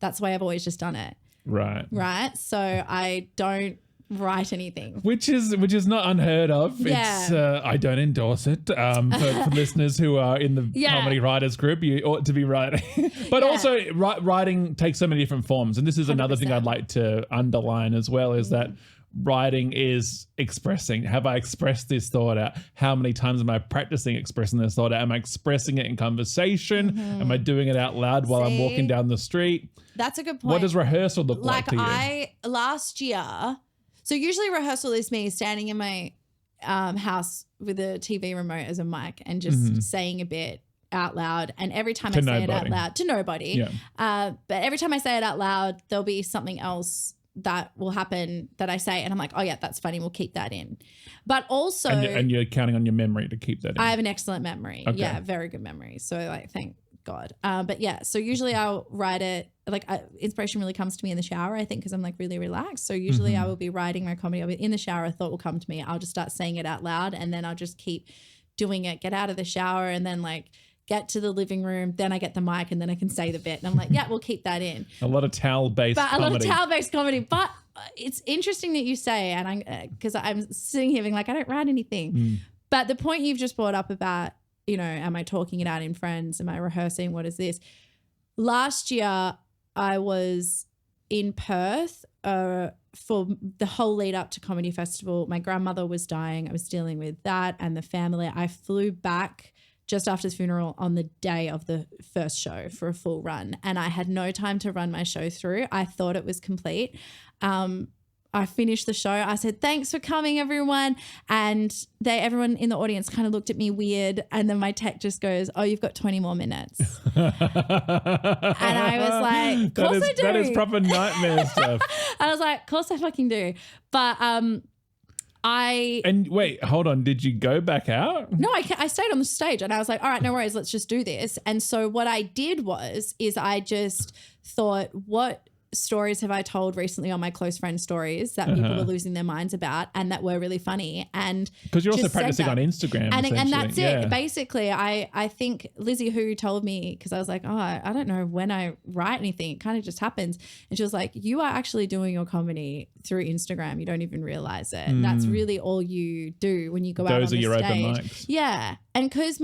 That's the way I've always just done it. Right. Right. So I don't write anything. Which is not unheard of. Yeah. It's I don't endorse it. For listeners who are in the comedy writers group, you ought to be writing. But also writing takes so many different forms. And this is another 100%. Thing I'd like to underline as well is that writing is expressing. Have I expressed this thought out? How many times am I practicing expressing this thought out? Am I expressing it in conversation? Am I doing it out loud while I'm walking down the street? That's a good point. What does rehearsal look like to you? Last year, so usually rehearsal is me standing in my house with a TV remote as a mic and just saying a bit out loud. And every time I say it out loud, to nobody. Yeah. But every time I say it out loud, there'll be something else that will happen that I say and I'm like, oh yeah, that's funny. We'll keep that in. But also. And you're counting on your memory to keep that in. I have an excellent memory. Okay. Yeah, very good memory. So like, thank God. But yeah, so usually I'll write it, like inspiration really comes to me in the shower, I think, because I'm like really relaxed. So usually I will be writing my comedy. I'll be in the shower, a thought will come to me. I'll just start saying it out loud and then I'll just keep doing it, get out of the shower and then like get to the living room. Then I get the mic and then I can say the bit. And I'm like, yeah, we'll keep that in. A lot of towel-based comedy. A lot of towel-based comedy. But it's interesting that you say, and because I'm sitting here being like, I don't write anything. But the point you've just brought up about, you know, am I talking it out in friends? Am I rehearsing? What is this? Last year, I was in Perth for the whole lead up to Comedy Festival. My grandmother was dying. I was dealing with that and the family. I flew back just after the funeral on the day of the first show for a full run. And I had no time to run my show through. I thought it was complete. I finished the show. I said, thanks for coming, everyone. And everyone in the audience kind of looked at me weird. And then my tech just goes, oh, you've got 20 more minutes. And I was like, of course I do. That is proper nightmare stuff. I was like, of course I fucking do. But And wait, hold on. Did you go back out? No, I stayed on the stage and I was like, all right, no worries. Let's just do this. And so what I did is I just thought, what stories have I told recently on my close friend stories that people were losing their minds about and that were really funny? And because you're also practicing on Instagram. And that's it. Basically, I think Lizzie, who told me, because I was like, oh, I don't know when I write anything. It kind of just happens. And she was like, you are actually doing your comedy through Instagram. You don't even realize it. And that's really all you do when you go out on the stage. Those are your open mics. Yeah. And because